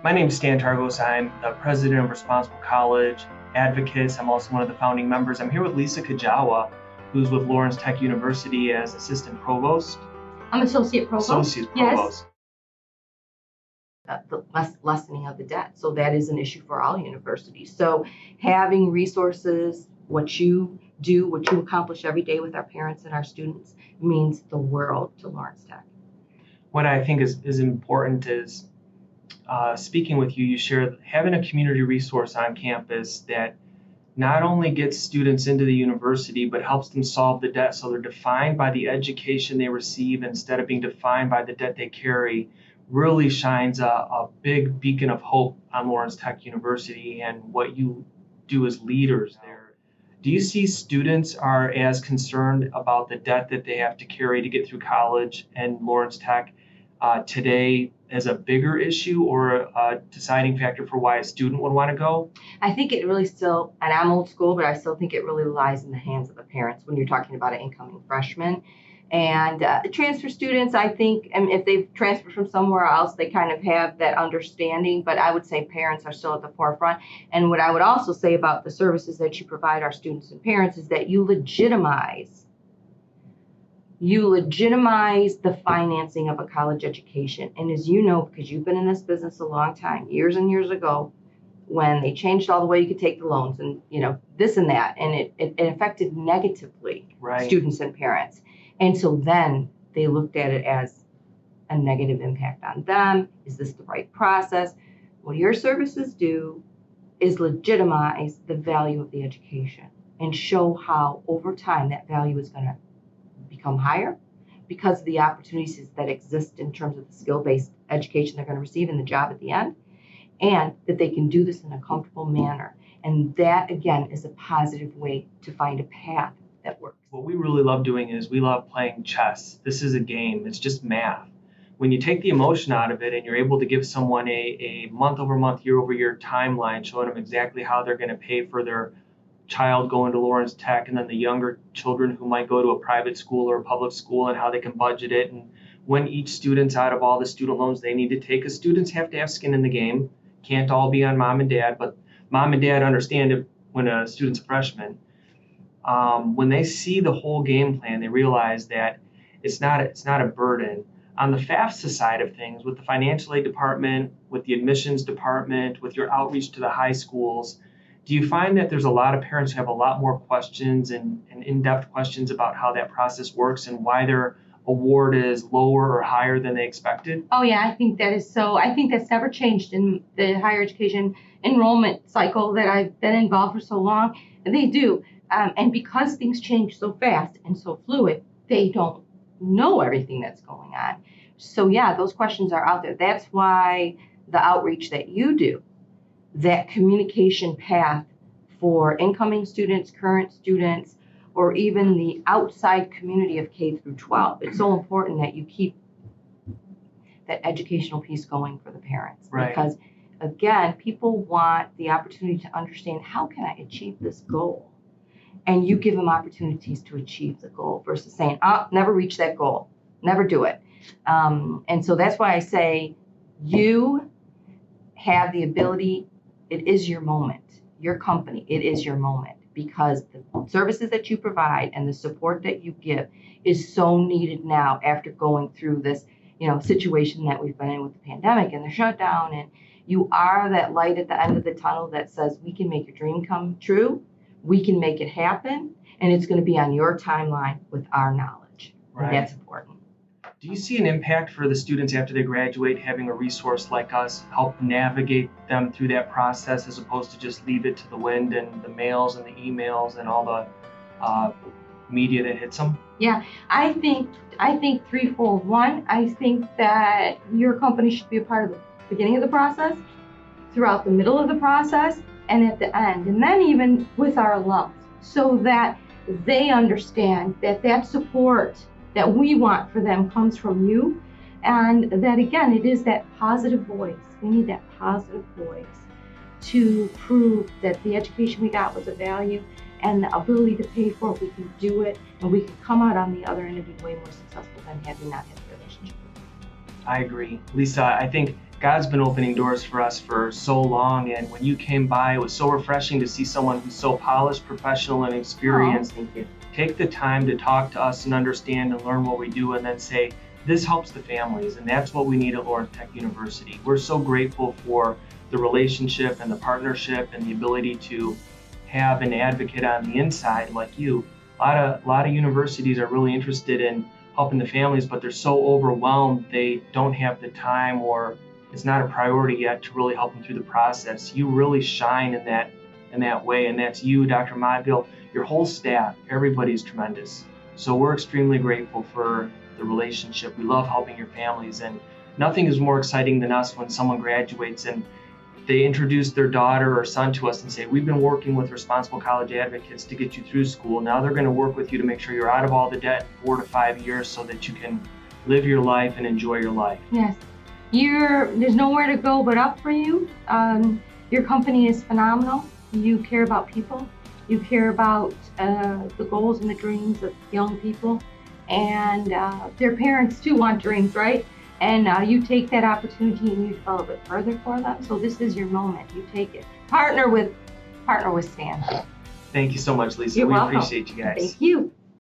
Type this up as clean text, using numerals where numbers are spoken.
My name is Stan Targos. I'm the president of Responsible College Advocates. I'm also one of the founding members. I'm here with Lisa Kujawa, who's with Lawrence Tech University as assistant provost. I'm associate provost. Associate provost. Yes. The lessening of the debt. So that is an issue for all universities. So having resources, what you do, what you accomplish every day with our parents and our students means the world to Lawrence Tech. What I think is important is speaking with you, you share having a community resource on campus that not only gets students into the university, but helps them solve the debt so they're defined by the education they receive instead of being defined by the debt they carry, really shines a big beacon of hope on Lawrence Tech University and what you do as leaders there. Do you see students are as concerned about the debt that they have to carry to get through college and Lawrence Tech today as a bigger issue or a deciding factor for why a student would want to go? I think it really still, and I'm old school, but I still think it really lies in the hands of the parents when you're talking about an incoming freshman. And transfer students, I think, and if they've transferred from somewhere else, they kind of have that understanding. But I would say parents are still at the forefront. And what I would also say about the services that you provide our students and parents is that you legitimize the financing of a college education. And as you know, because you've been in this business a long time, years and years ago, when they changed all the way you could take the loans and, this and that, and it affected negatively students and parents. And so then they looked at it as a negative impact on them. Is this the right process? What your services do is legitimize the value of the education and show how over time that value is going to become higher because of the opportunities that exist in terms of the skill-based education they're going to receive in the job at the end, and that they can do this in a comfortable manner. And that, again, is a positive way to find a path that works. What we really love doing is we love playing chess. This is a game. It's just math. When you take the emotion out of it and you're able to give someone a month-over-month, year-over-year timeline showing them exactly how they're going to pay for their child going to Lawrence Tech, and then the younger children who might go to a private school or a public school and how they can budget it, and when each student's out of all the student loans they need to take, because students have to have skin in the game. Can't all be on mom and dad, but mom and dad understand it when a student's a freshman. When they see the whole game plan, they realize that it's not a burden. On the FAFSA side of things, with the financial aid department, with the admissions department, with your outreach to the high schools, do you find that there's a lot of parents who have a lot more questions and in-depth questions about how that process works and why their award is lower or higher than they expected? Oh yeah, I think that is so. I think that's never changed in the higher education enrollment cycle that I've been involved for so long. They do. And because things change so fast and so fluid, they don't know everything that's going on. So yeah, those questions are out there. That's why the outreach that you do, that communication path for incoming students, current students, or even the outside community of K through 12, it's so important that you keep that educational piece going for the parents. Right. Because again, people want the opportunity to understand, how can I achieve this goal? And you give them opportunities to achieve the goal versus saying, never reach that goal, never do it. And so that's why I say you have the ability, it is your moment, your company, it is your moment, because the services that you provide and the support that you give is so needed now after going through this, situation that we've been in with the pandemic and the shutdown. And you are that light at the end of the tunnel that says, we can make your dream come true. We can make it happen, and it's going to be on your timeline with our knowledge. Right. And that's important. Do you see an impact for the students after they graduate, having a resource like us help navigate them through that process as opposed to just leave it to the wind and the mails and the emails and all the media that hits them? Yeah, I think threefold. One, I think that your company should be a part of the beginning of the process, throughout the middle of the process, and at the end, and then even with our alums, so that they understand that support that we want for them comes from you, and that again, it is that positive voice. We need that positive voice to prove that the education we got was a value and the ability to pay for it. We can do it, and we can come out on the other end and be way more successful than had we not had the relationship with them. I agree. Lisa, I think God's been opening doors for us for so long, and when you came by, it was so refreshing to see someone who's so polished, professional, and experienced. Oh, thank you. Take the time to talk to us and understand and learn what we do, and then say, this helps the families, and that's what we need at Lawrence Tech University. We're so grateful for the relationship and the partnership and the ability to have an advocate on the inside like you. A lot of universities are really interested in helping the families, but they're so overwhelmed they don't have the time, or it's not a priority yet to really help them through the process. You really shine in that way, and that's you, Dr. Modville, your whole staff. Everybody's tremendous. So we're extremely grateful for the relationship. We love helping your families, and nothing is more exciting than us when someone graduates and they introduce their daughter or son to us and say, we've been working with Responsible College Advocates to get you through school. Now they're going to work with you to make sure you're out of all the debt in 4 to 5 years so that you can live your life and enjoy your life. Yes. There's nowhere to go but up for you. Your company is phenomenal. You care about people. You care about the goals and the dreams of young people. And their parents too want dreams, right? And you take that opportunity and you develop it further for them. So this is your moment. You take it. Partner with Stan. Thank you so much, Lisa. You're we welcome. appreciate you guys. Thank you.